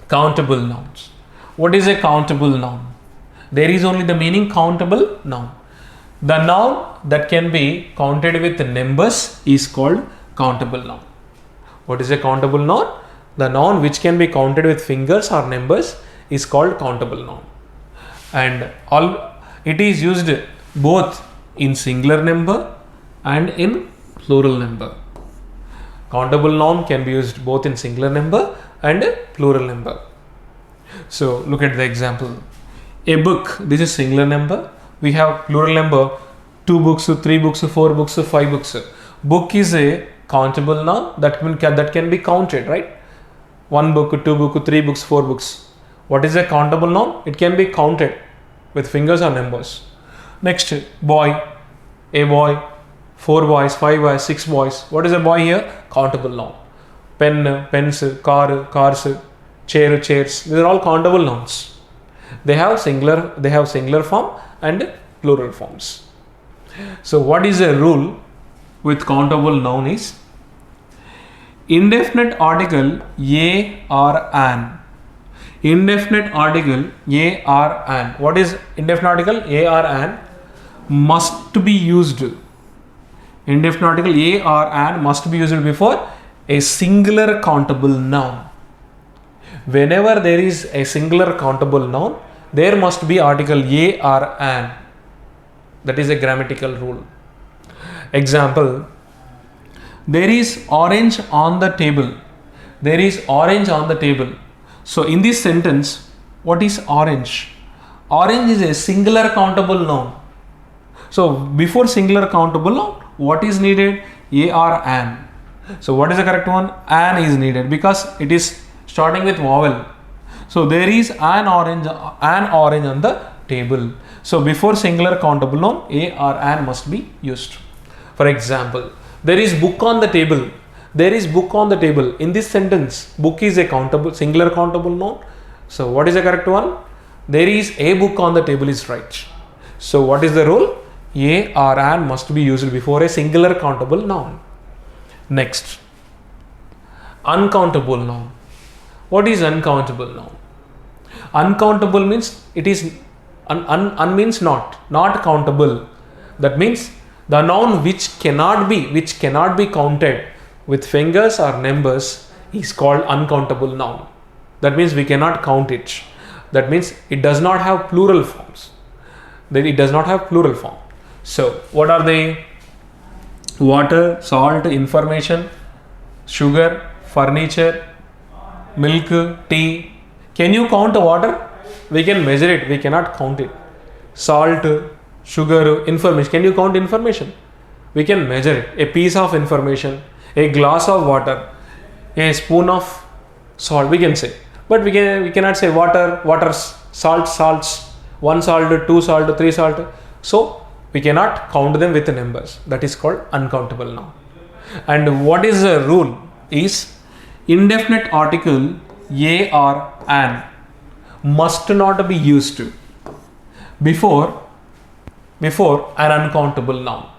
Countable nouns. What is a countable noun? There is only the meaning countable noun. The noun that can be counted with numbers is called countable noun. What is a countable noun? The noun which can be counted with fingers or numbers is called countable noun. And it is used both in singular number and in plural number. Countable noun can be used both in singular number and plural number. So look at the example. A book, this is singular number. We have plural number, 2 books, 3 books, 4 books, 5 books. Book is a countable noun that can be counted, right? 1 book, 2 book, 3 books, 4 books. What is a countable noun? It can be counted with fingers or numbers. Next, boy, a boy, 4 boys, 5 boys, 6 boys. What is a boy here? Countable noun. Pen, pens, car, cars, chair, chairs. These are all countable nouns. They have singular form and plural forms. So what is a rule with countable noun is indefinite article a or an. Indefinite article a or an. What is indefinite article a or an? Must be used. Indefinite article a or an must be used before a singular countable noun. Whenever there is a singular countable noun, there must be article a or an. That is a grammatical rule. Example, there is orange on the table. There is orange on the table. So in this sentence, what is orange? Orange is a singular countable noun. So before singular countable noun, what is needed? A or an. So what is the correct one? An is needed because it is starting with vowel. So there is an orange on the table. So before singular countable noun, a or an must be used. For example, there is book on the table. There is book on the table. In this sentence, book is a singular countable noun. So what is the correct one? There is a book on the table is right. So what is the rule? A or an must be used before a singular countable noun. Next, uncountable noun. What is uncountable noun? Uncountable means it is means not countable. That means the noun which cannot be counted with fingers or numbers is called uncountable noun. That means we cannot count it. That means it does not have plural forms. So what are they? Water, salt, information, sugar, furniture, milk, tea. Can you count water? We can measure it. We cannot count it. Salt, sugar, information. Can you count information? We can measure it. A piece of information, a glass of water, a spoon of salt. We can say, but we cannot say water, salts, 1 salt, 2 salt, 3 salt. So we cannot count them with numbers. That is called uncountable noun. And what is the rule is indefinite article a or an must not be used before an uncountable noun.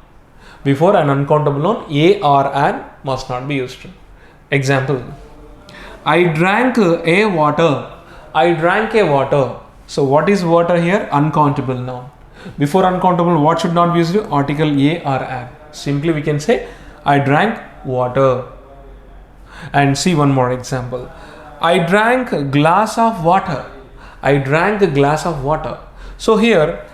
Before an uncountable noun, a or an must not be used. Example, I drank a water. So what is water here? Uncountable noun. Before uncountable, what should not be used? Article a or an. Simply we can say I drank water. And see one more example. I drank a glass of water. So here,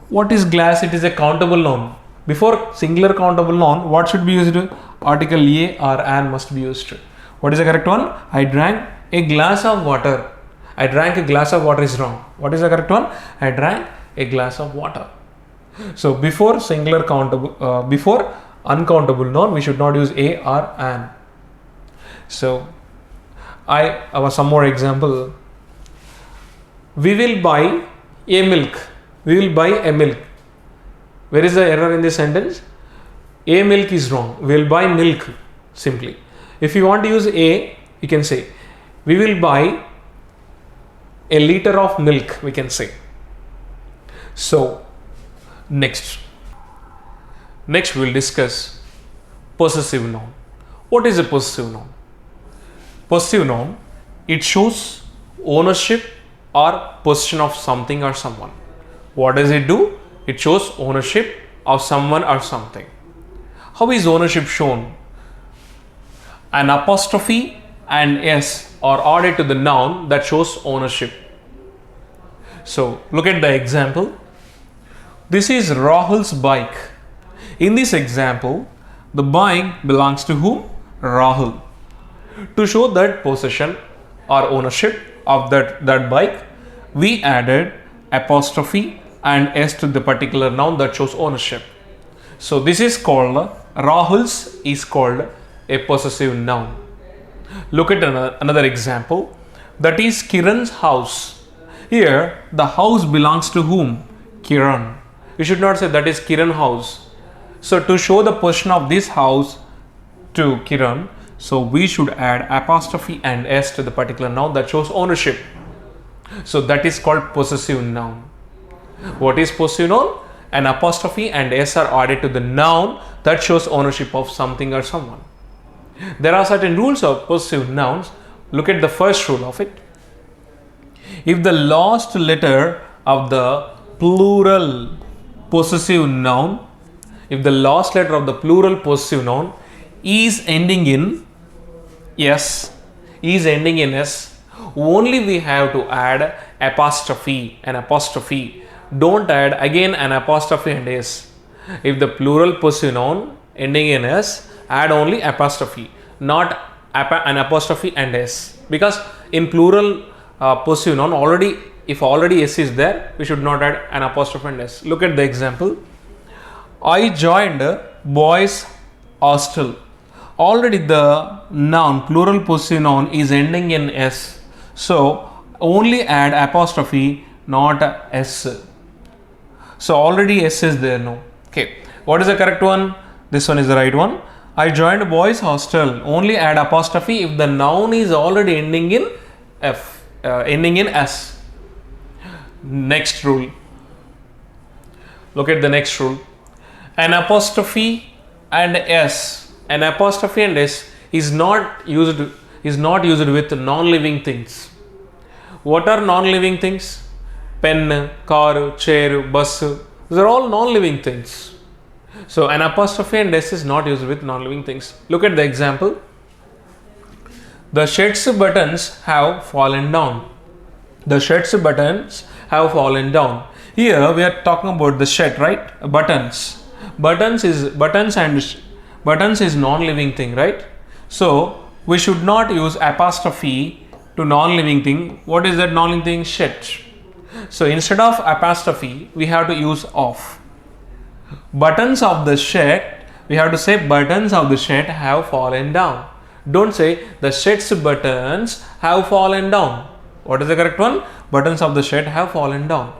what is glass? It is a countable noun. Before singular countable noun, what should be used? Article a or an must be used. What is the correct one? I drank a glass of water. I drank a glass of water is wrong. What is the correct one? I drank a glass of water. So before before uncountable noun, we should not use a or an. So I have some more example. We will buy a milk. Where is the error in this sentence? A milk is wrong. We will buy milk simply. If you want to use a, you can say we will buy a liter of milk, we can say. So next we will discuss possessive noun. What is a possessive noun? Possessive noun, it shows ownership or possession of something or someone. What does it do? It shows ownership of someone or something. How is ownership shown? An apostrophe and s are added to the noun that shows ownership. So look at the example. This is Rahul's bike. In this example, the bike belongs to whom? Rahul. To show that possession or ownership of that bike, we added apostrophe and s to the particular noun that shows ownership. So this is called, Rahul's is called a possessive noun. Look at another example. That is Kiran's house. Here the house belongs to whom? Kiran. You should not say that is Kiran house. So to show the possession of this house to Kiran, so we should add apostrophe and s to the particular noun that shows ownership. So that is called possessive noun. What is possessive noun? An apostrophe and s are added to the noun that shows ownership of something or someone. There are certain rules of possessive nouns. Look at the first rule of it. If the last letter of the plural possessive noun, if the last letter of the plural possessive noun is ending in s, only we have to add apostrophe, an apostrophe. Don't add again an apostrophe and s. If the plural possessive noun ending in s, add only apostrophe, not an apostrophe and s. Because in plural possessive noun, if already s is there, we should not add an apostrophe and s. Look at the example. I joined boys hostel. Already the noun, plural possessive noun, is ending in s. So only add apostrophe, not s. So already s is there now. Okay. What is the correct one? This one is the right one. I joined boys hostel. Only add apostrophe if the noun is already ending in ending in s. Next rule. Look at the next rule. An apostrophe and s. An apostrophe and s is not used with non-living things. What are non-living things? Pen, car, chair, bus. These are all non-living things. So an apostrophe and s is not used with non-living things. Look at the example. The shirt's buttons have fallen down. The shirt's buttons have fallen down. Here we are talking about the shirt, right? Buttons. Buttons is non-living thing, right? So we should not use apostrophe to non-living thing. What is that non-living thing? Shirt. So instead of apostrophe, we have to use of. Buttons of the shirt, we have to say buttons of the shirt have fallen down. Don't say the shirt's buttons have fallen down. What is the correct one? Buttons of the shirt have fallen down.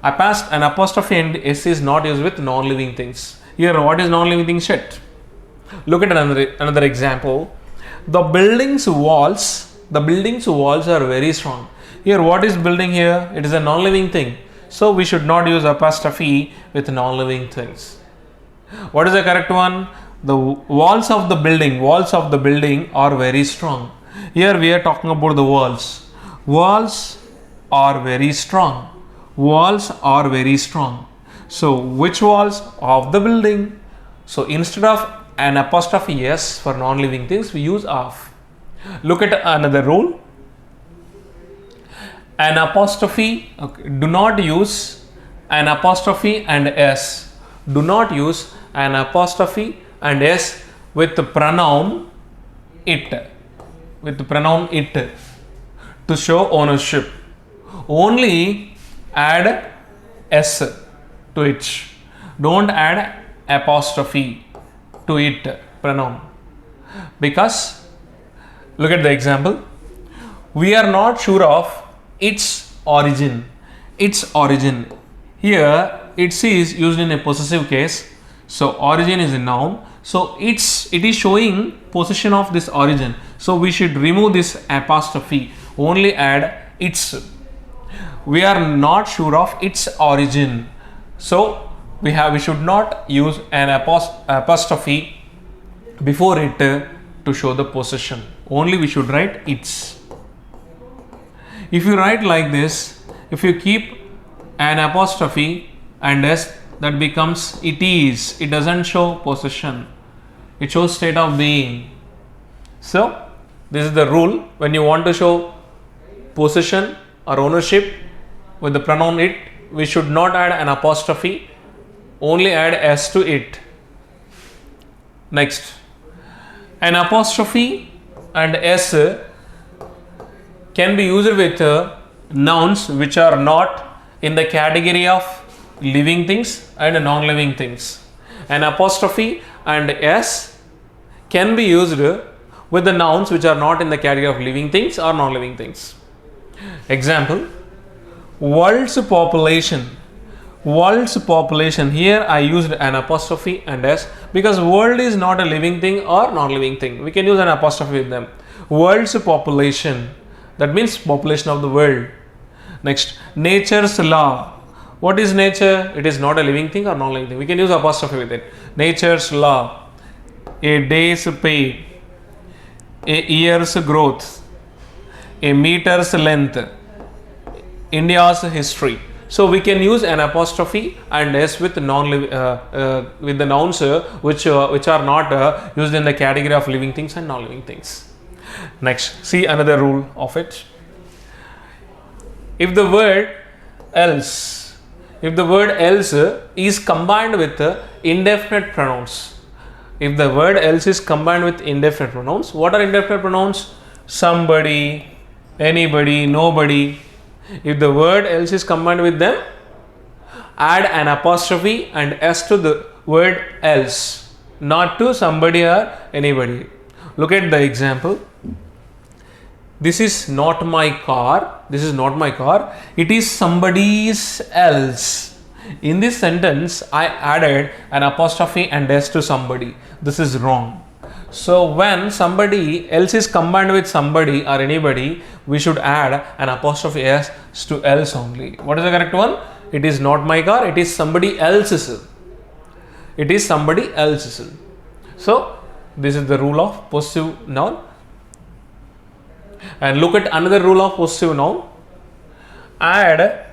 An apostrophe and s is not used with non-living things. Here, what is non-living thing? Shirt. Look at another example. The building's walls are very strong. Here, what is building here? It is a non-living thing. So we should not use apostrophe with non-living things. What is the correct one? The walls of the building are very strong. Here we are talking about the walls. Walls are very strong. Walls are very strong. So which walls? Of the building. So instead of an apostrophe s for non-living things, we use of. Look at another rule. An apostrophe, do not use an apostrophe and s. Do not use an apostrophe and s with the pronoun it. To show ownership. Only add s to it. Don't add apostrophe to it, pronoun. Because, look at the example. We are not sure of its origin. Here its is used in a possessive case. So origin is a noun. So it is showing possession of this origin. So we should remove this apostrophe. Only add its. We are not sure of its origin. So we should not use an apostrophe before it to show the possession. Only we should write its. If you write like this, if you keep an apostrophe and s, that becomes it is. It doesn't show possession. It shows state of being. So this is the rule. When you want to show possession or ownership with the pronoun it, we should not add an apostrophe, only add s to it. Next, an apostrophe and s can be used with nouns which are not in the category of living things and non-living things. An apostrophe and s can be used with the nouns which are not in the category of living things or non-living things. Example, world's population. World's population, here I used an apostrophe and s because world is not a living thing or non-living thing. We can use an apostrophe with them. World's population, that means population of the world. Next, nature's law. What is nature? It is not a living thing or non-living thing. We can use apostrophe with it. Nature's law, a day's pay, a year's growth, a meter's length, India's history. So we can use an apostrophe and s with with the nouns which are not used in the category of living things and non-living things. Next, see another rule of it. If the word else is combined with indefinite pronouns. If the word else is combined with indefinite pronouns, what are indefinite pronouns? Somebody, anybody, nobody. If the word else is combined with them, add an apostrophe and s to the word else, not to somebody or anybody. Look at the example. This is not my car. This is not my car. It is somebody's else. In this sentence, I added an apostrophe and s to somebody. This is wrong. So when somebody else is combined with somebody or anybody, we should add an apostrophe s to else only. What is the correct one? It is not my car. It is somebody else's. It is somebody else's. So this is the rule of possessive noun. And look at another rule of possessive noun. Add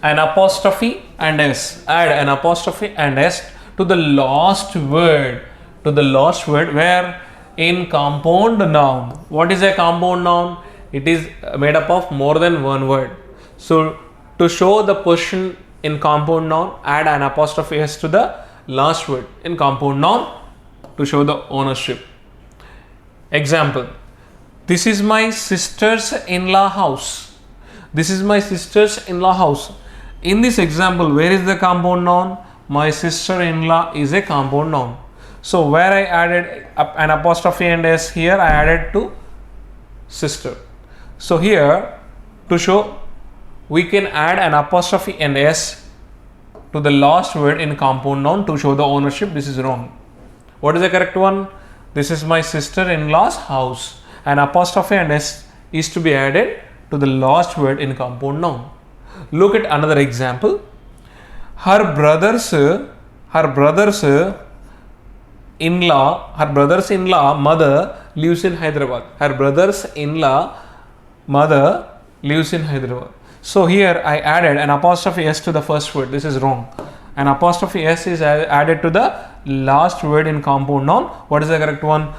an apostrophe and s. Add an apostrophe and s to the last word. To the last word where in compound noun. What is a compound noun? It is made up of more than one word. So to show the position in compound noun, add an apostrophe s to the last word in compound noun to show the ownership. Example, this is my sister's in-law house. This is my sister's in-law house. In this example, where is the compound noun? My sister-in-law is a compound noun. So where I added an apostrophe and s, here I added to sister. So here to show we can add an apostrophe and s to the last word in compound noun to show the ownership. This is wrong. What is the correct one? This is my sister-in-law's house. An apostrophe and s is to be added to the last word in compound noun. Look at another example. Her brother's in-law mother lives in Hyderabad. Her brother's in-law mother lives in Hyderabad. So here I added an apostrophe s to the first word. This is wrong. An apostrophe s is added to the last word in compound noun. What is the correct one?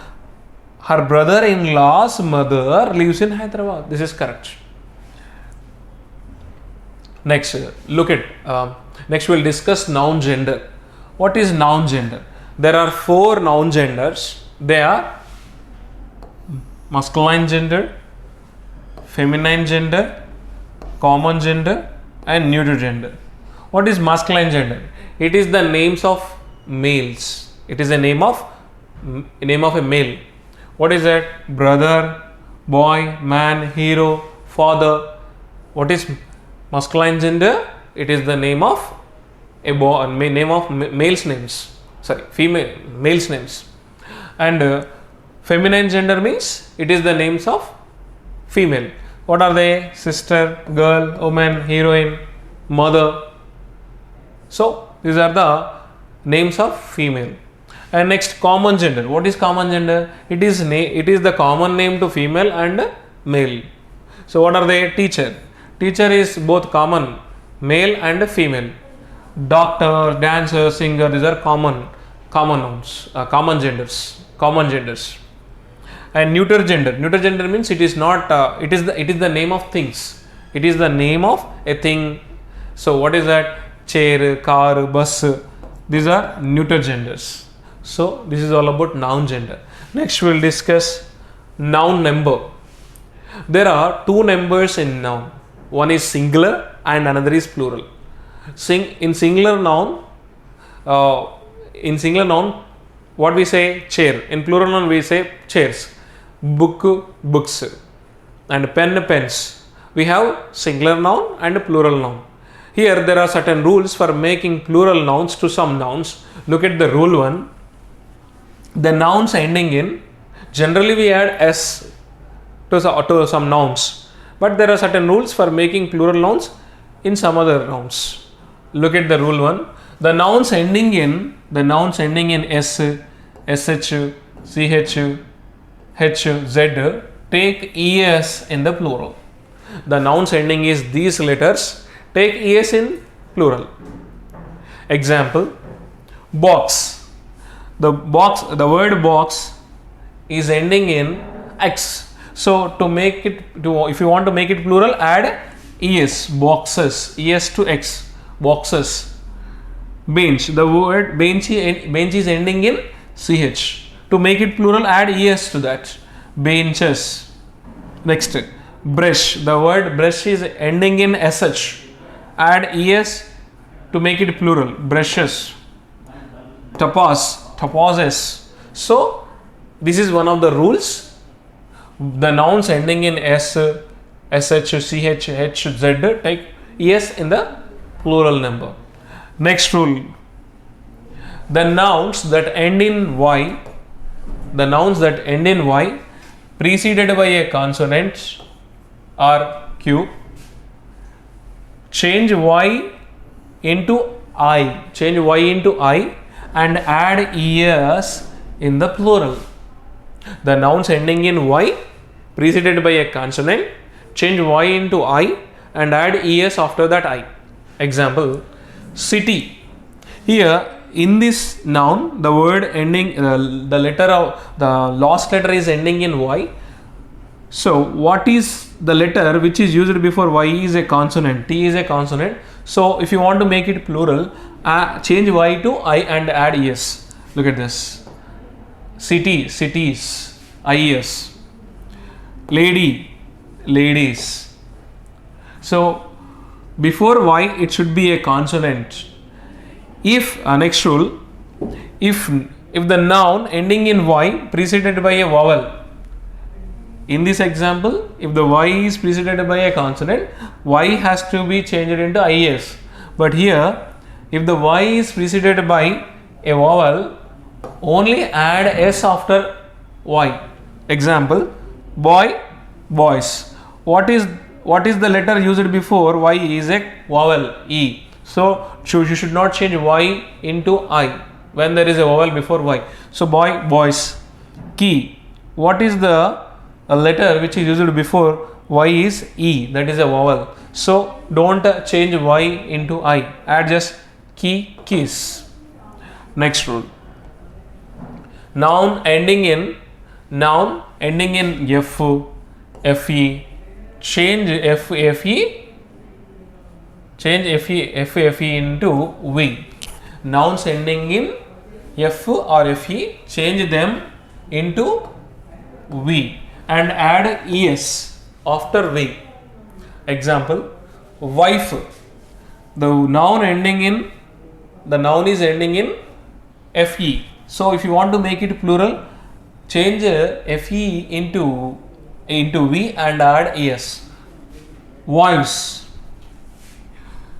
Her brother-in-law's mother lives in Hyderabad. This is correct. Next, look at next we'll discuss noun gender. What is noun gender? There are 4 noun genders. They are masculine gender, feminine gender, common gender and neuter gender. What is masculine gender? It is the names of males. It is a name of a male. What is that? Brother, boy, man, hero, father. What is masculine gender? It is the name of a boy, name of males names. Female males names. And feminine gender means it is the names of female. What are they? Sister, girl, woman, heroine, mother. So these are the names of female. And next, common gender. What is common gender? It is the common name to female and male. So what are they? Teacher. Teacher is both common, male and female. Doctor, dancer, singer, these are common nouns, common genders. And neuter gender means it is not, it is the name of things. It is the name of a thing. So what is that? Chair, car, bus, these are neuter genders. So this is all about noun gender. Next we will discuss noun number. There are two numbers in noun. One is singular and another is plural. In singular noun, what we say? Chair. In plural noun we say chairs. Book, books, and pen, pens. We have singular noun and plural noun. Here there are certain rules for making plural nouns to some nouns. Look at the rule 1. The nouns ending in, generally we add s to some nouns, but there are certain rules for making plural nouns in some other nouns. Look at the rule 1. The nouns ending in s, sh, ch, h, z take es in the plural. The nouns ending is these letters take es in plural. Example: box. The word box is ending in x. So to make it, if you want to make it plural, add es, boxes, es to x, boxes. Bench. The word bench is ending in ch. To make it plural, add es to that. Benches. Next, brush. The word brush is ending in sh. Add es to make it plural. Brushes. Topazes. So this is one of the rules. The nouns ending in s, sh, ch, h, z take es in the plural number. Next rule. The nouns that end in y, preceded by a consonant or q, change y into I and add es in the plural. The nouns ending in y, preceded by a consonant, change y into I and add es after that I. Example: city. Here in this noun, the word ending, the last letter is ending in y. So what is the letter which is used before y? Is a consonant. T is a consonant. So if you want to make it plural, change y to I and add es. Look at this. City, cities, ies. Lady, ladies. So before y it should be a consonant. If next rule, if the noun ending in y preceded by a vowel, in this example, if the y is preceded by a consonant, y has to be changed into is. But here, if the y is preceded by a vowel, only add s after y. Example: boy, boys. What is the letter used before y? Is a vowel, e. So you should not change y into I when there is a vowel before y. So boy, boys. Key. What is the letter which is used before y? Is e, that is a vowel. So don't change y into I. Add just key, keys. Next rule. Noun ending in f, fe. Change fe into v. Nouns ending in f or fe, change them into v and add es after v. Example: wife. The noun is ending in fe. So if you want to make it plural, change fe into v and add es. Wives.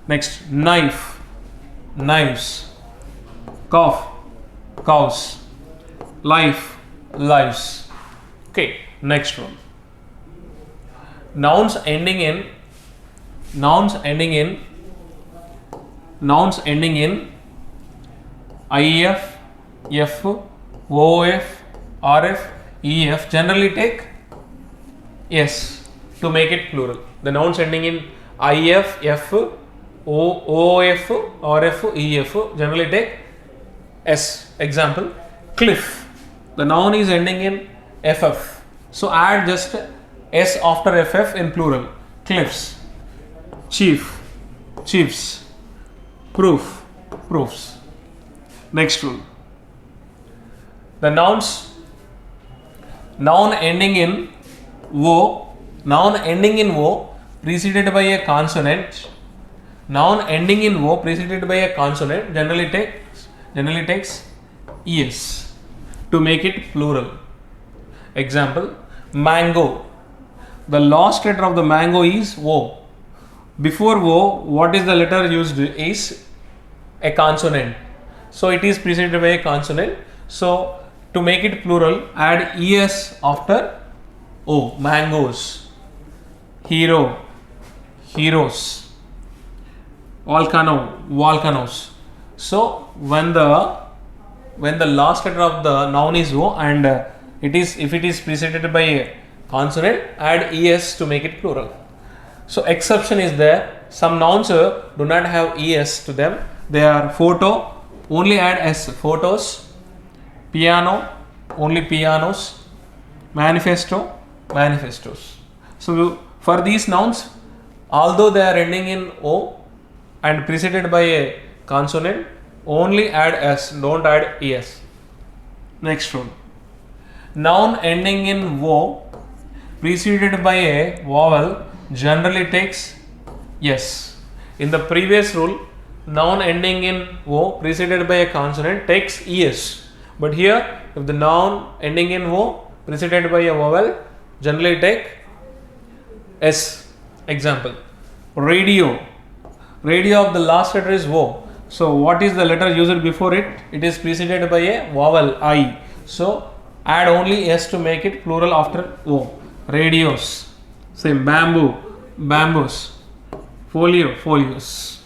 Next, knife, knives. Cough, cows. Life, lives. Okay, next one. Nouns ending in if, f, of, rf, ef generally take yes. to make it plural. The nouns ending in if, f, of, rf, ef generally take s. Example, cliff. The noun is ending in ff. So add just s after ff in plural. Cliffs. Chief, chiefs. Proof, proofs. Next rule. The noun ending in o, preceded by a consonant. Noun ending in o preceded by a consonant generally takes es to make it plural. Example, mango. The last letter of the mango is o. Before o, what is the letter used? Is a consonant. So it is preceded by a consonant. So to make it plural, add es after o. Mangoes. Hero, heroes. Volcano, volcanoes. So when the last letter of the noun is o and if it is preceded by a consonant, add es to make it plural. So exception is there. Some nouns do not have es to them. They are photo, only add s. Photos. Piano, only pianos. Manifesto, manifestos. So for these nouns, although they are ending in o and preceded by a consonant, only add s, don't add es. Next rule. Noun ending in o preceded by a vowel generally takes yes. In the previous rule, noun ending in o preceded by a consonant takes es. But here, if the noun ending in o preceded by a vowel generally take s. Example, radio. Radio of the last letter is o. So what is the letter used before it? It is preceded by a vowel I. So add only s to make it plural after o. Radios. Same, bamboo, bamboos. Folio, folios.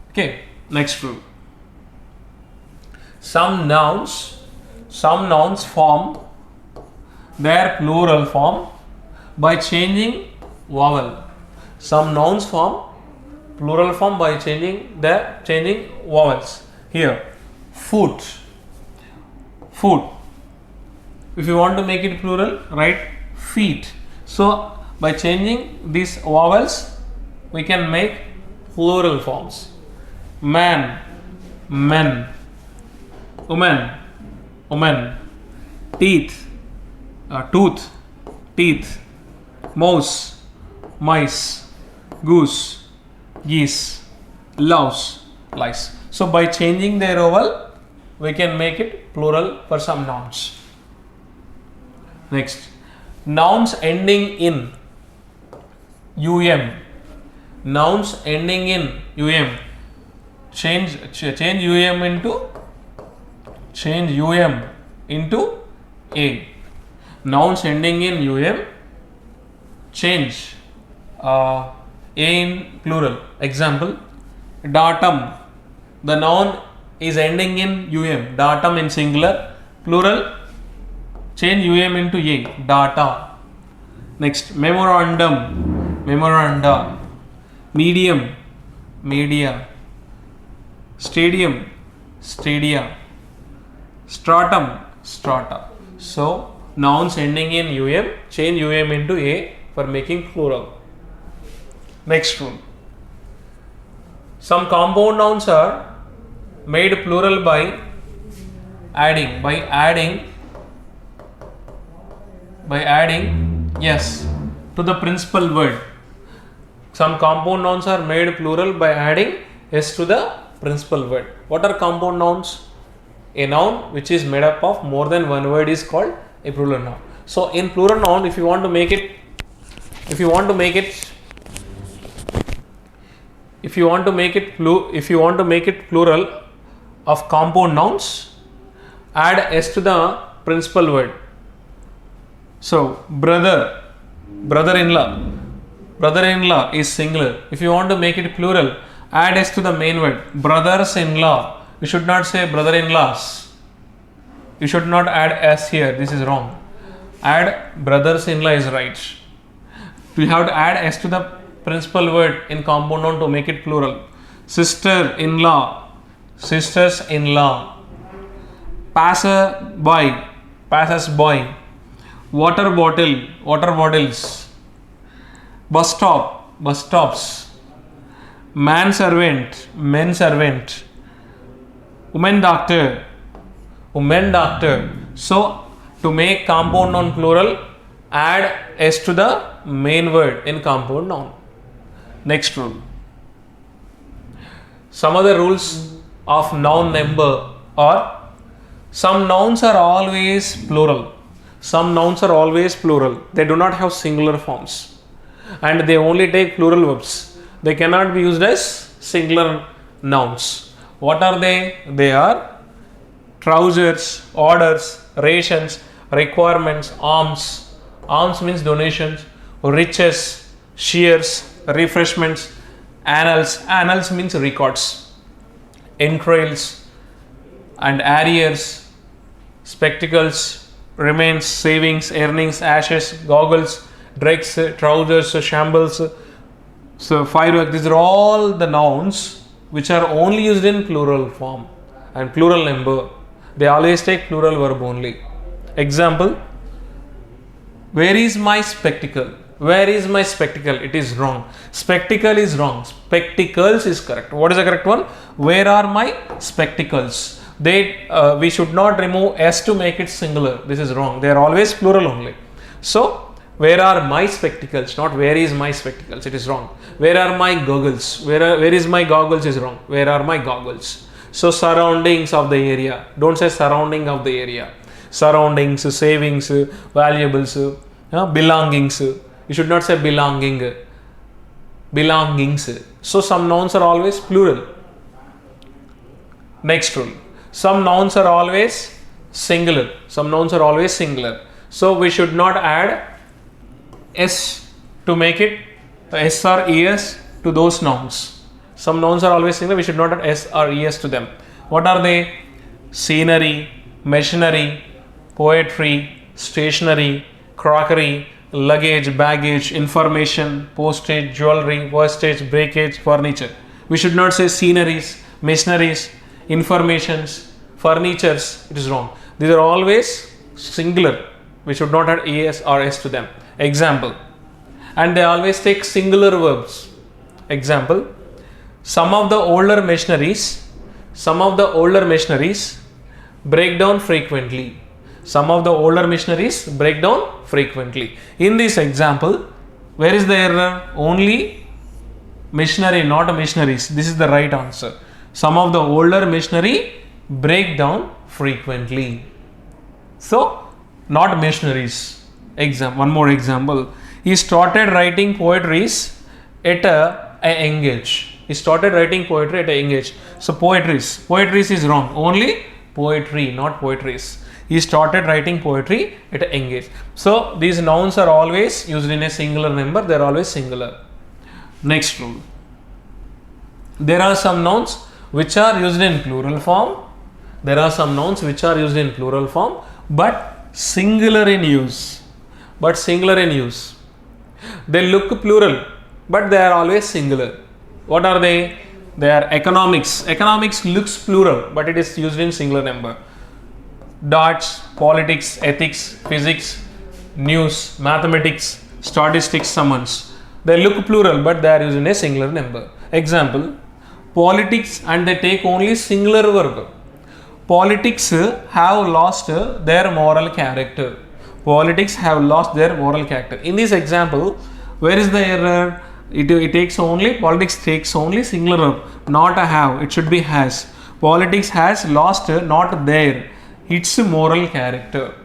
Okay, next rule. Some nouns form their plural form by changing vowel. Some nouns form plural form by changing vowels. Here, foot, foot. If you want to make it plural, write feet. So by changing these vowels, we can make plural forms. Man, men. Woman, woman. Teeth, tooth, teeth. Mouse, mice. Goose, geese. Louse, lice. So by changing their vowel, we can make it plural for some nouns. Next, nouns ending in nouns ending in change into a. Nouns ending in change a in plural. Example, datum. The noun is ending in datum in singular, plural, change into a, data. Next, memorandum, memoranda. Medium, media. Stadium, stadia. Stratum, strata. So nouns ending in change into a for making plural. Next rule. Some compound nouns are made plural by adding yes to the principal word. Some compound nouns are made plural by adding s to the principal word. What are compound nouns? A noun which is made up of more than one word is called a plural noun. So in plural noun, if you want to make it plural of compound nouns, add s to the principal word. So brother-in-law is singular. If you want to make it plural, add s to the main word. Brothers-in-law. You should not say brother-in-laws. You should not add s here. This is wrong. Add brothers-in-law is right. We have to add s to the principal word in compound noun to make it plural. Sister-in-law, sisters-in-law. Passer-by, passers-by. Water bottle, water bottles. Bus stop, bus stops. Man-servant, men-servant. Woman doctor, woman doctor. So, to make compound noun plural, add s to the main word in compound noun. Next rule. Some other rules of noun number are, some nouns are always plural. Some nouns are always plural. They do not have singular forms and they only take plural verbs. They cannot be used as singular nouns. What are they? They are trousers, orders, rations, requirements, alms. Alms means donations, riches, shares, refreshments, annals. Annals means records, entrails and arrears, spectacles, remains, savings, earnings, ashes, goggles, dregs, trousers, shambles, so firework. These are all the nouns which are only used in plural form and plural number. They always take plural verb only. Example, where is my spectacle? Where is my spectacle? It is wrong. Spectacle is wrong. Spectacles is correct. What is the correct one? Where are my spectacles? We should not remove s to make it singular. This is wrong. They are always plural only. So, where are my spectacles? Not where is my spectacles. It is wrong. Where are my goggles? Where is my goggles is wrong. Where are my goggles? So, surroundings of the area. Don't say surrounding of the area. Surroundings, savings, valuables, belongings. You should not say belonging. Belongings. So, some nouns are always plural. Next rule. Some nouns are always singular. Some nouns are always singular. So, we should not add s to make it s or es to those nouns. Some nouns are always singular. We should not add s or es to them. What are they? Scenery, machinery, poetry, stationery, crockery, luggage, baggage, information, postage, jewelry, wastage, breakage, furniture. We should not say sceneries, machineries, informations, furnitures. It is wrong. These are always singular. We should not add es or s to them. Example, and they always take singular verbs. Example, some of the older machineries break down frequently. Some of the older machineries break down frequently. In this example, where is the error? Only machinery, not machineries. This is the right answer. Some of the older machinery break down frequently. So, not machineries. One more example. He started writing poetries at a young age. He started writing poetry at a young age. So, poetries is wrong. Only poetry, not poetries. He started writing poetry at a young age. So, these nouns are always used in a singular number. They are always singular. Next rule. There are some nouns which are used in plural form. There are some nouns which are used in plural form but singular in use. They look plural but they are always singular. What are they? They are economics. Economics looks plural but it is used in singular number. Darts, politics, ethics, physics, news, mathematics, statistics, summons. They look plural but they are used in a singular number. Example, politics, and they take only singular verb. Politics have lost their moral character. Politics have lost their moral character. In this example, where is the error? Politics takes only singular verb, not a have. It should be has. Politics has lost, not their, its moral character.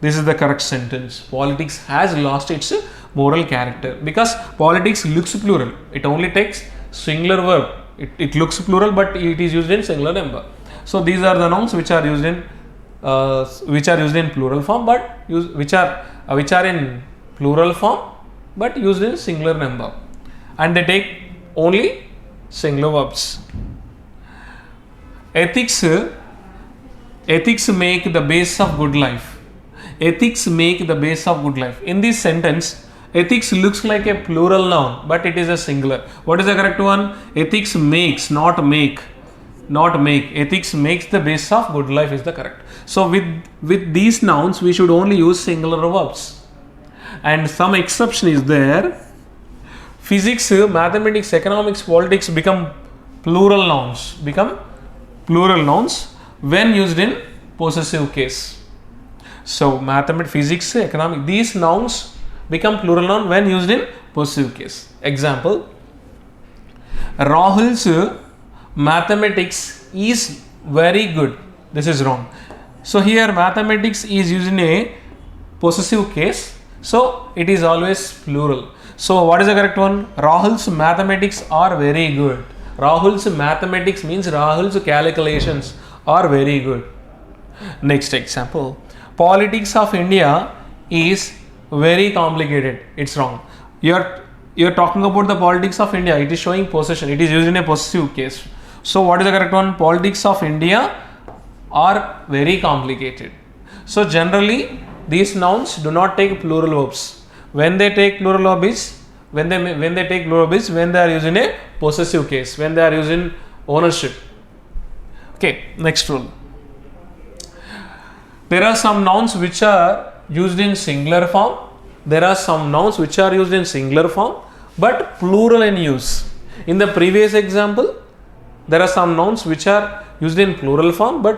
This is the correct sentence. Politics has lost its moral character because politics looks plural. It only takes singular verb. It looks plural but it is used in singular number. So these are the nouns which are used in plural form but which are in plural form but used in singular number, and they take only singular verbs. Ethics make the base of good life. Ethics make the base of good life. In this sentence, Ethics looks like a plural noun, but it is a singular. What is the correct one? Ethics makes, not make. Not make. Ethics makes the basis of good life is the correct. So with these nouns, we should only use singular verbs. And some exception is there. Physics, mathematics, economics, politics become plural nouns. Become plural nouns when used in possessive case. So mathematics, physics, economics, these nouns become plural noun when used in possessive case. Example: Rahul's mathematics is very good. This is wrong. So here mathematics is used in a possessive case, so it is always plural. So what is the correct one? Rahul's mathematics are very good. Rahul's mathematics means Rahul's calculations are very good. Next example: politics of India is very complicated. It's wrong. You're talking about the politics of India. It is showing possession. It is used in a possessive case. So what is the correct one? Politics of India are very complicated. So generally these nouns do not take plural verbs. When they take plural verbs, when they take plural verbs, when they are used in a possessive case, when they are used in ownership. Okay, next rule. There are some nouns which are used in singular form. There are some nouns which are used in singular form but plural in use. In the previous example, there are some nouns which are used in plural form but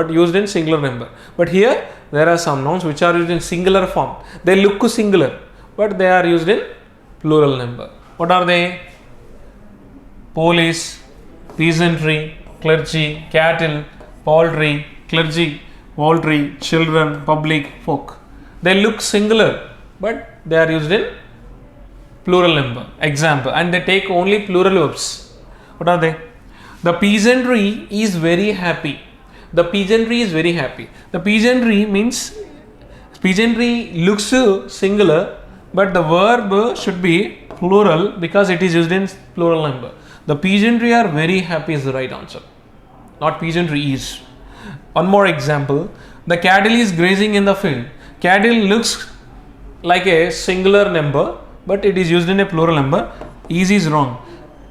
used in singular number. But here there are some nouns which are used in singular form. They look singular but they are used in plural number. What are they? Police, peasantry, clergy, cattle, poultry, clergy, poultry, children, public, folk. They look singular but they are used in plural number. Example, and they take only plural verbs. What are they? The peasantry is very happy. The peasantry is very happy. The peasantry means, peasantry looks singular but the verb should be plural because it is used in plural number. The peasantry are very happy is the right answer, not peasantry is. One more example: the cattle is grazing in the field. Cattle looks like a singular number but it is used in a plural number. Is wrong.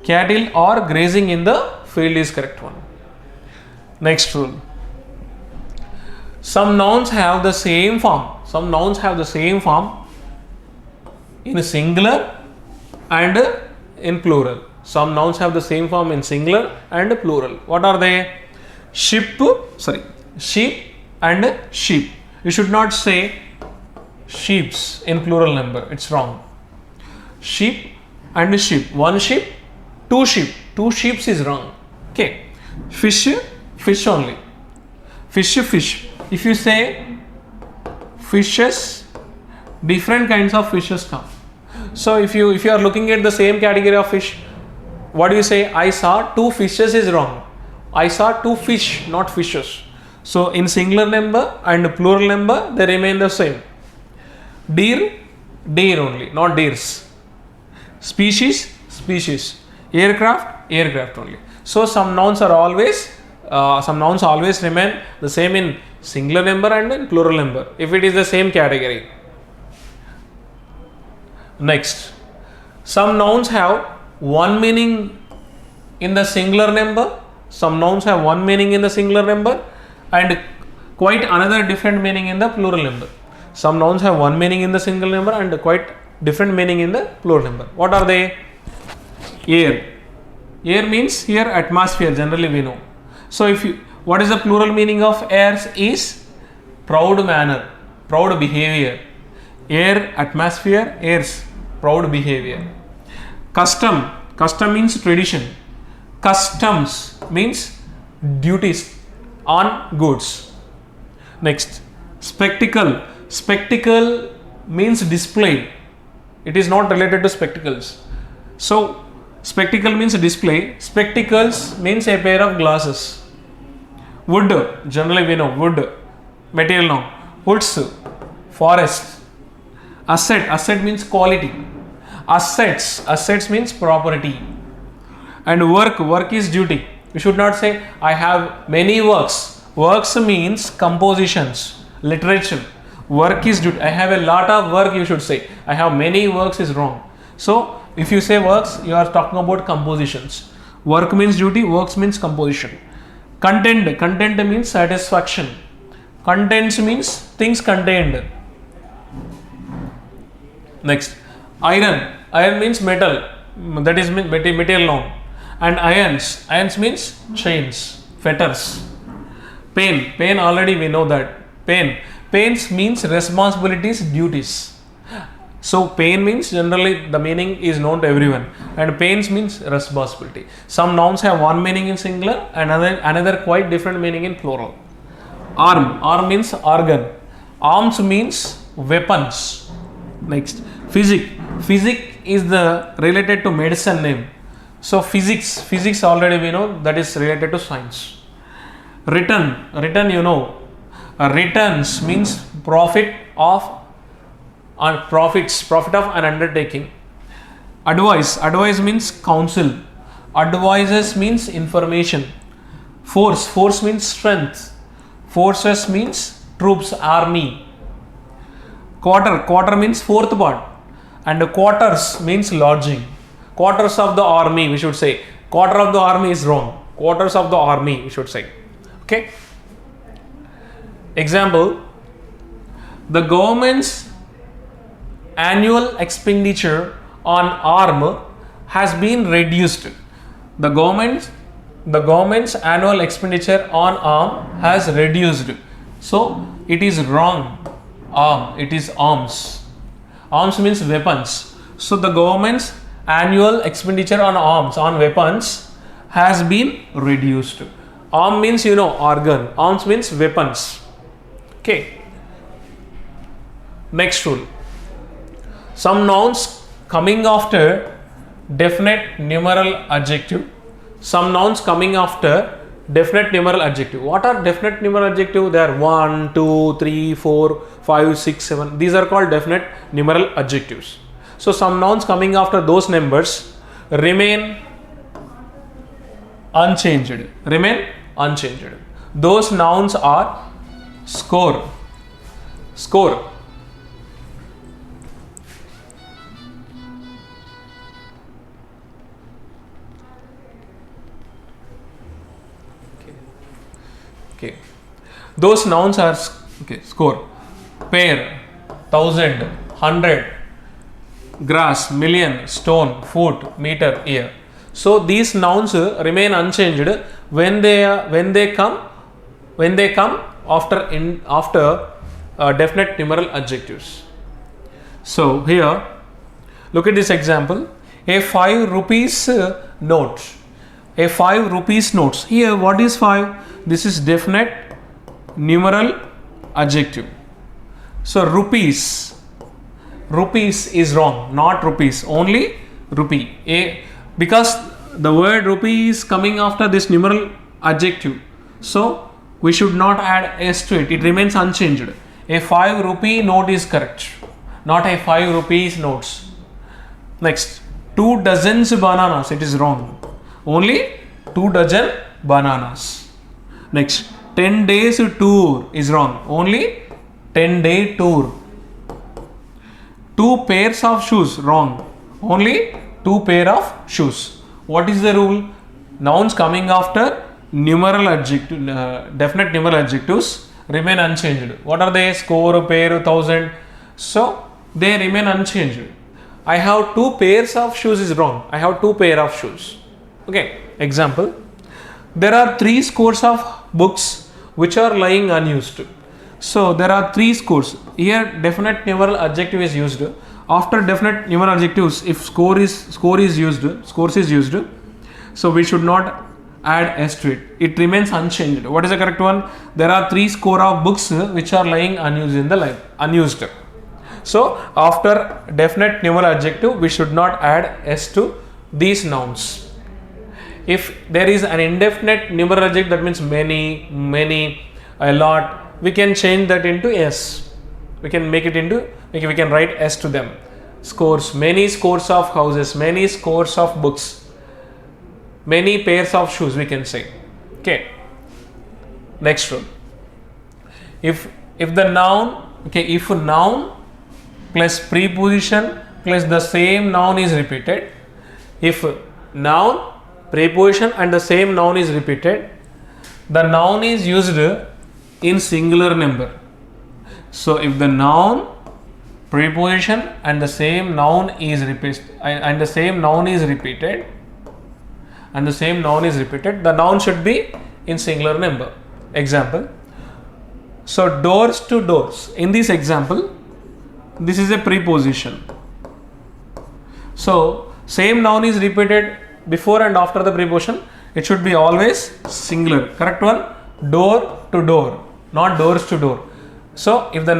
Cattle are grazing in the field is correct one. Next rule. Some nouns have the same form. Some nouns have the same form in singular and in plural. Some nouns have the same form in singular and plural. What are they? Sheep and sheep. You should not say sheeps in plural number. It's wrong. Sheep and sheep. One sheep, two sheep. Two sheeps is wrong. Okay. Fish only. Fish. If you say fishes, different kinds of fishes come. So if you are looking at the same category of fish, what do you say? I saw two fishes is wrong. I saw two fish, not fishes. So in singular number and plural number, they remain the same. Deer only, not deers. Species. Aircraft only. So some nouns always remain the same in singular number and in plural number if it is the same category. Next, some nouns have one meaning in the singular number. Some nouns have one meaning in the singular number and quite another different meaning in the plural number. Some nouns have one meaning in the single number and quite different meaning in the plural number. What are they? Air. Air means here atmosphere, generally we know. So what is the plural meaning of airs is proud manner, proud behavior. Air, atmosphere, airs, proud behavior. Custom means tradition. Customs means duties on goods. Next, spectacle means display. It is not related to spectacles. So spectacle means display. Spectacles means a pair of glasses. Wood, generally we know wood, material noun. Woods, forest. Asset means quality. Assets means property. And work is duty. You should not say I have many works. Works means compositions, literature. Work is duty. I have a lot of work, you should say. I have many works is wrong. So if you say works, you are talking about compositions. Work means duty, works means composition. Content means satisfaction. Contents means things contained. Next, iron means metal, that is material noun. And irons means chains, fetters. Pain already we know that. Pains means responsibilities, duties. So pain means generally the meaning is known to everyone, and pains means responsibility. Some nouns have one meaning in singular and another quite different meaning in plural. Arm means organ. Arms means weapons. Next, physic is the related to medicine name. So physics already we know that is related to science. Return you know. Returns means profit of an undertaking. Advice means counsel. Advices means information. Force means strength. Forces means troops, army. Quarter means fourth part, and quarters means lodging. Quarters of the army, we should say. Quarter of the army is wrong. Quarters of the army, we should say. Okay. Example: the government's annual expenditure on arm has been reduced. The government's annual expenditure on arm has reduced. So it is wrong. It is arms. Arms means weapons. So the government's annual expenditure on arms, on weapons, has been reduced. Arm means organ. Arms means weapons. Okay. Next rule. Some nouns coming after definite numeral adjective. Some nouns coming after definite numeral adjective. What are definite numeral adjective? They are 1, 2, 3, 4, 5, 6, 7. These are called definite numeral adjectives. So some nouns coming after those numbers remain unchanged. Those nouns are score. Okay. Those nouns are score. Pair, 1000, 100, grass, million, stone, foot, meter, year. So these nouns remain unchanged when they come after definite numeral adjectives. So here, look at this example. A 5 rupees note. A 5 rupees notes. Here, what is 5? This is definite numeral adjective. So rupees is wrong, not rupees, only rupee. Because the word rupee is coming after this numeral adjective, so we should not add s to it. It remains unchanged. A 5 rupee note is correct, not a 5 rupees notes. Next, 2 dozens bananas. It is wrong. Only 2 dozen bananas. Next, 10 days tour is wrong. Only 10-day tour. 2 pairs of shoes, wrong. Only 2 pair of shoes. What is the rule? Nouns coming after numeral adjective, definite numeral adjectives remain unchanged. What are they? Score, pair, 1000. So they remain unchanged. I have 2 pairs of shoes is wrong. I have 2 pair of shoes. Okay. Example: there are 3 scores of books which are lying unused. So there are 3 scores. Here definite numeral adjective is used. After definite numeral adjectives, if scores is used, so we should not add s to it. It remains unchanged. What is the correct one? There are 3 score of books which are lying unused in the unused. So after definite numeral adjective, we should not add s to these nouns. If there is an indefinite numeral adjective, that means many, a lot, we can change that into s. We can make it into, we can write s to them. Scores, many scores of houses, many scores of books, many pairs of shoes, we can say. Okay. Next rule. If the noun Okay, if noun plus preposition plus the same noun is repeated, if noun, preposition and the same noun is repeated, the noun is used in singular number. So if the noun, preposition and the same noun is repeated, the noun should be in singular number. Example, so doors to doors. In this example, this is a preposition. So same noun is repeated before and after the preposition. It should be always singular. Correct one? Door to door, not doors to door. So if the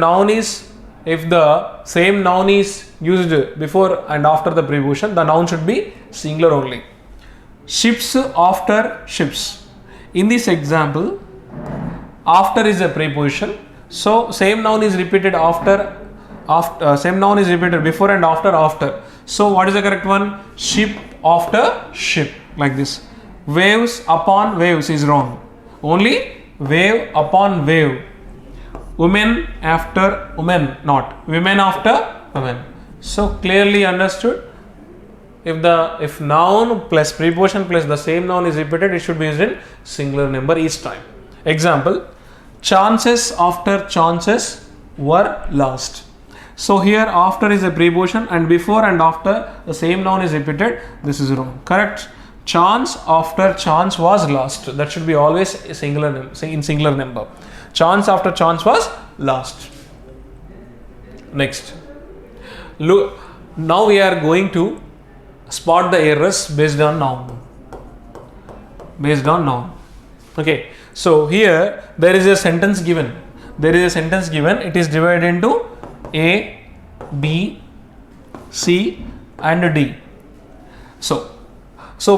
same noun is used before and after the preposition, the noun should be singular only. Ships after ships. In this example, after is a preposition. So same noun is repeated same noun is repeated before and after. So what is the correct one? Ship after ship, like this. Waves upon waves is wrong. Only wave upon wave. Women after women, not women after women. So clearly understood. If noun plus preposition plus the same noun is repeated, it should be used in singular number each time. Example, chances after chances were lost. So here after is a preposition and before and after the same noun is repeated. This is wrong. Correct. Chance after chance was lost. That should be always a singular number. Chance after chance was lost. Next. Look, now we are going to spot the errors based on noun. Okay. So here there is a sentence given. It is divided into A, B, C and D. So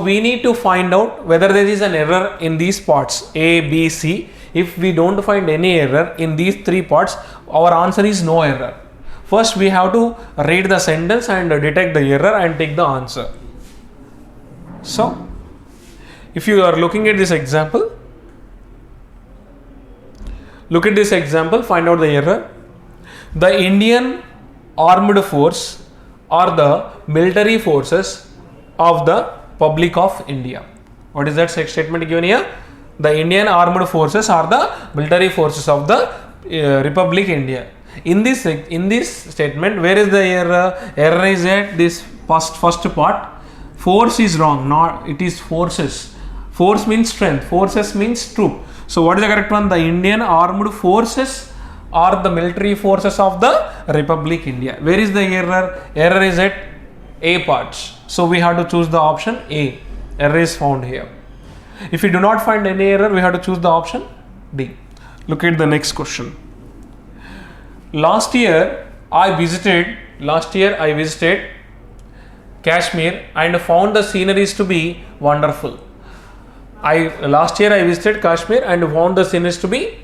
we need to find out whether there is an error in these parts A, B, C. If we don't find any error in these three parts, our answer is no error. First we have to read the sentence and detect the error and take the answer. So if you are looking at this example, find out the error. The Indian armed force are the military forces of the Republic of India. What is that statement given here? The Indian armed forces are the military forces of the Republic India. In this statement, where is the error? Error is at this first part. Force is wrong. Not it is forces. Force means strength. Forces means troop. So what is the correct one? The Indian armed forces are the military forces of the Republic India. Where is the error? Error is at A parts. So we have to choose the option A. Error is found here. If we do not find any error, we have to choose the option D. Look at the next question. Last year I visited Kashmir and found the sceneries to be wonderful. Last year I visited Kashmir and found the sceneries to be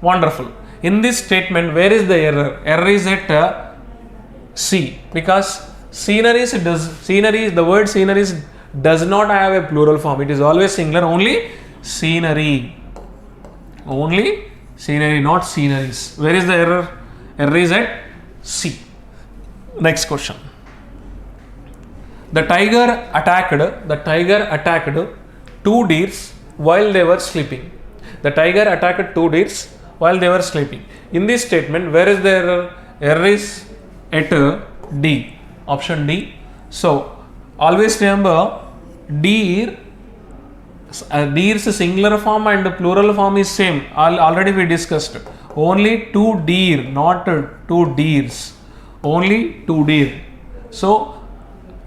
wonderful. In this statement, where is the error? Error is at C, because the word sceneries does not have a plural form. It is always singular. Only scenery, not sceneries. Where is the error? Error is at C. Next question. The tiger attacked two deers while they were sleeping. The tiger attacked two deers while they were sleeping. In this statement, where is the error? Error is at D. Option D. So always remember, deer's singular form and plural form is same. Already we discussed. Only two deer, not two deers. Only two deer. So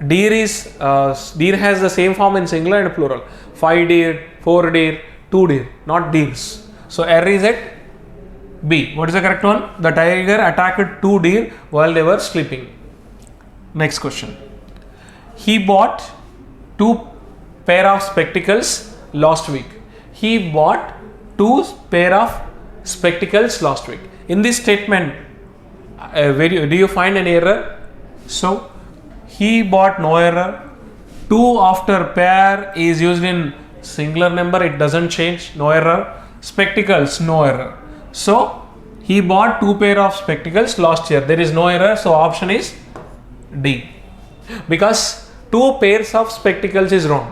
deer has the same form in singular and plural. 5 deer, 4 deer, 2 deer, not deers. So error is at B. What is the correct one? The tiger attacked 2 deer while they were sleeping. Next question. He bought 2 pair of spectacles last week. He bought 2 pair of spectacles last week. In this statement, do you find an error? So he bought, no error. 2 after pair is used in singular number, it doesn't change, no error. Spectacles, no error. So He bought 2 pair of spectacles last year. There is no error. So option is D. Because 2 pairs of spectacles is wrong.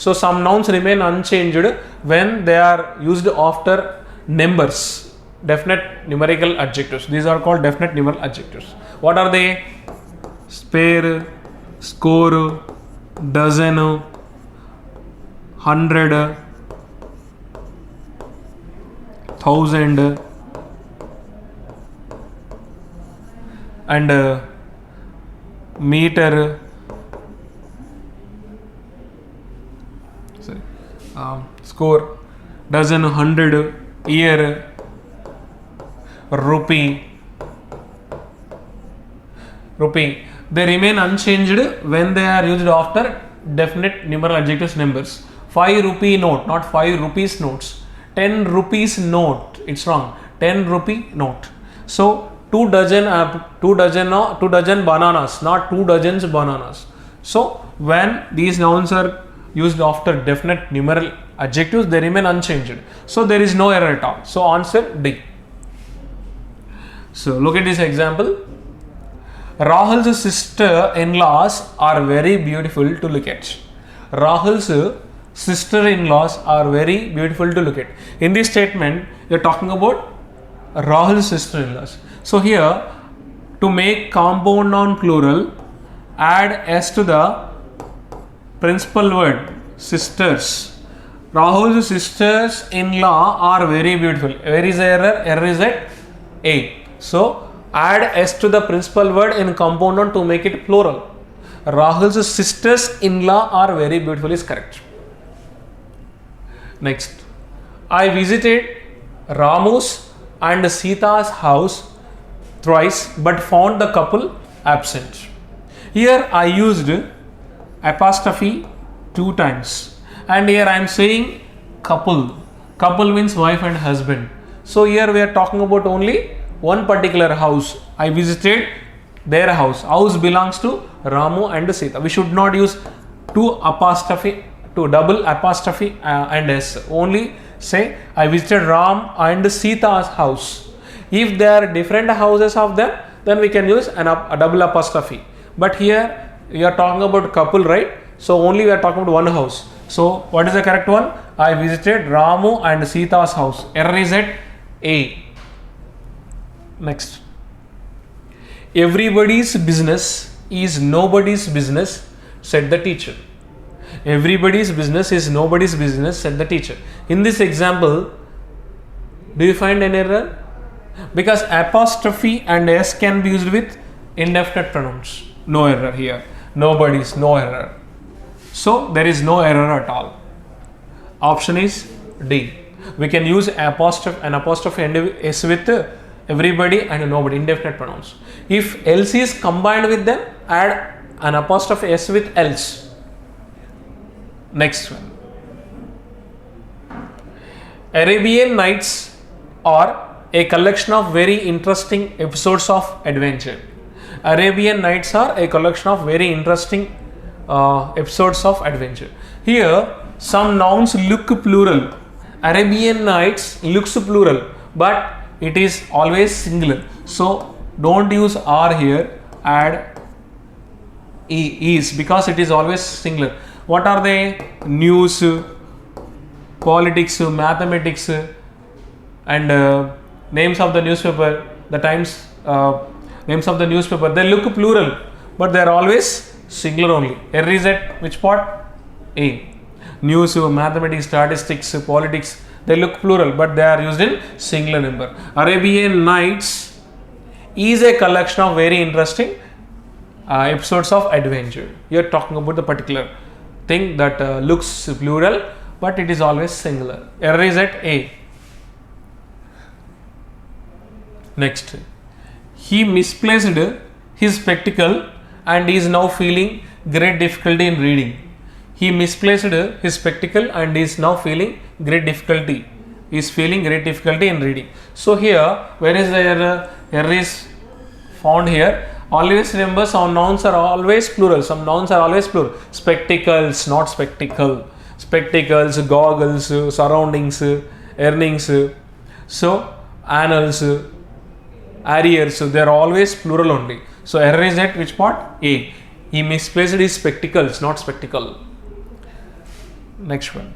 So some nouns remain unchanged when they are used after numbers, definite numerical adjectives. These are called definite numerical adjectives. What are they? Spare, score, dozen, 100, 1000, and meter, score, dozen, 100, year, rupee. They remain unchanged when they are used after definite numeral adjectives numbers. 5 rupee note, not 5 rupees notes. 10 rupees note, it's wrong. 10 rupee note. So 2 dozen bananas, not 2 dozens bananas. So when these nouns are used after definite numeral adjectives, they remain unchanged. So there is no error at all. So answer D. So look at this example. Rahul's sister-in-laws are very beautiful to look at. Rahul's sister-in-laws are very beautiful to look at. In this statement, you are talking about Rahul's sister-in-laws. So here, to make compound noun plural, add s to the principal word sisters. Rahul's sisters-in-law are very beautiful. Where is the error? Error is at A. So add s to the principal word in compound noun to make it plural. Rahul's sisters-in-law are very beautiful is correct. Next, I visited Ramu's and Sita's house thrice but found the couple absent. Here I used apostrophe 2 times, and here I am saying couple. Couple means wife and husband. So here we are talking about only one particular house. I visited their house. House belongs to Ramu and Sita. We should not use double apostrophe and s. Only say I visited Ram and Sita's house. If there are different houses of them, then we can use a double apostrophe. But here we are talking about couple, right? So only we are talking about one house. So what is the correct one? I visited Ramu and Sita's house. Error is at A. Next, everybody's business is nobody's business, said the teacher. Everybody's business is nobody's business, said the teacher. In this example, do you find an error? Because apostrophe and s can be used with indefinite pronouns. No error here. Nobody's, no error. So there is no error at all. Option is D. We can use an apostrophe and s with everybody and nobody, indefinite pronouns. If else is combined with them, add an apostrophe s with else. Next one. Arabian Nights are a collection of very interesting episodes of adventure. Arabian Nights are a collection of very interesting episodes of adventure. Here some nouns look plural. Arabian Nights looks plural, but it is always singular. So don't use R here, add is, because it is always singular. What are they? News, politics, mathematics, and names of the newspaper, the times, names of the newspaper, they look plural, but they are always singular only. Error is at which part? A. News, mathematics, statistics, politics, they look plural, but they are used in singular number. Arabian Nights is a collection of very interesting episodes of adventure. You are talking about the particular thing that looks plural, but it is always singular. Error is at A. Next, he misplaced his spectacle and is now feeling great difficulty in reading. He misplaced his spectacle and is now feeling great difficulty. He is feeling great difficulty in reading. So here, where is the error? Error is found here. Always remember, some nouns are always plural. Some nouns are always plural. Spectacles, not spectacle. Spectacles, goggles, surroundings, earnings. So annals, Harriers, so they are always plural only. So error is at which part? A. He misplaced his spectacles, not spectacle. Next one.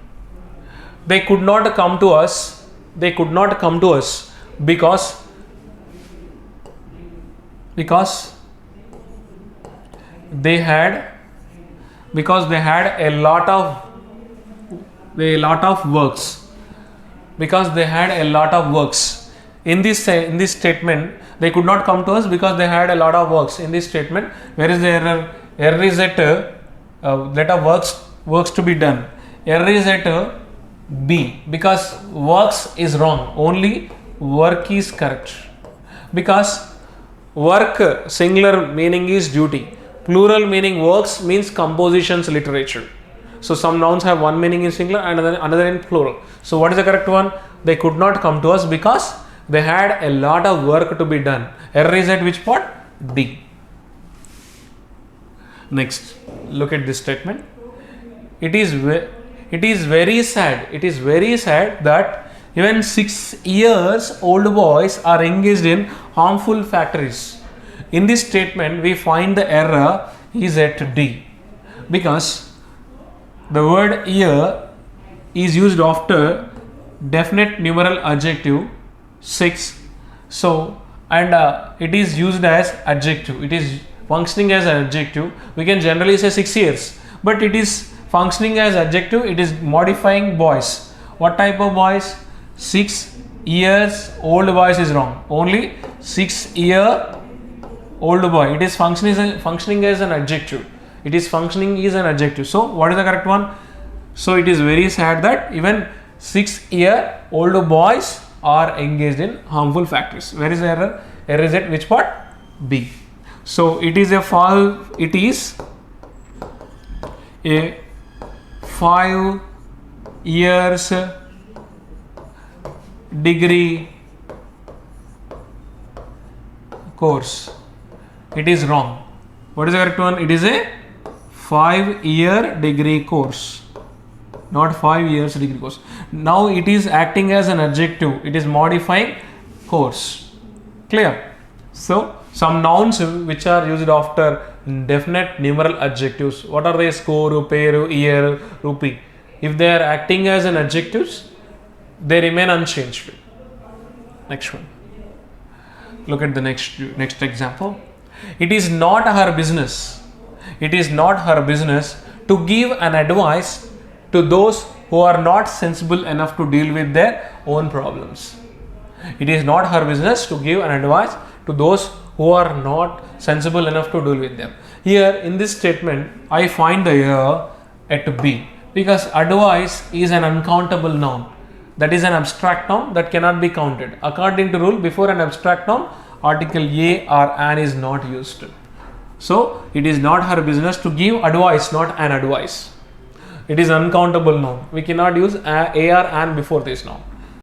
They could not come to us. They could not come to us because they had a lot of works. Because they had a lot of works. In this statement, they could not come to us because they had a lot of works. In this statement, where is the error? Error is at let of works to be done. Error is at B, because works is wrong. Only work is correct. Because work singular meaning is duty. Plural meaning works means compositions, literature. So some nouns have one meaning in singular and another in plural. So what is the correct one? They could not come to us because they had a lot of work to be done. Error is at which part? D. Next, look at this statement. It is very sad. It is very sad that even 6 years old boys are engaged in harmful factories. In this statement, we find the error is at D, because the word year is used after definite numeral adjective 6. So, and it is used as adjective. It is functioning as an adjective. We can generally say 6 years, but it is functioning as adjective. It is modifying boys. What type of boys? 6 years old boys is wrong. Only 6-year old boy. It is functioning as an adjective. It is functioning is an adjective. So what is the correct one? So it is very sad that even 6-year old boys are engaged in harmful factories. Where is the error? Error is at which part? B. So it is a 5 years degree course. It is wrong. What is the correct one? It is a 5-year degree course, not 5 years degree course. Now it is acting as an adjective. It is modifying course. Clear? So some nouns which are used after definite numeral adjectives. What are they? Score, peru, year, rupee. If they are acting as an adjectives, they remain unchanged. Next one. Look at the next example. It is not her business. It is not her business to give an advice to those who are not sensible enough to deal with their own problems. It is not her business to give an advice to those who are not sensible enough to deal with them. Here in this statement, I find the error at B, because advice is an uncountable noun. That is an abstract noun that cannot be counted. According to rule, before an abstract noun, article a or an is not used. So it is not her business to give advice, not an advice. It is uncountable noun. We cannot use a or an before this noun.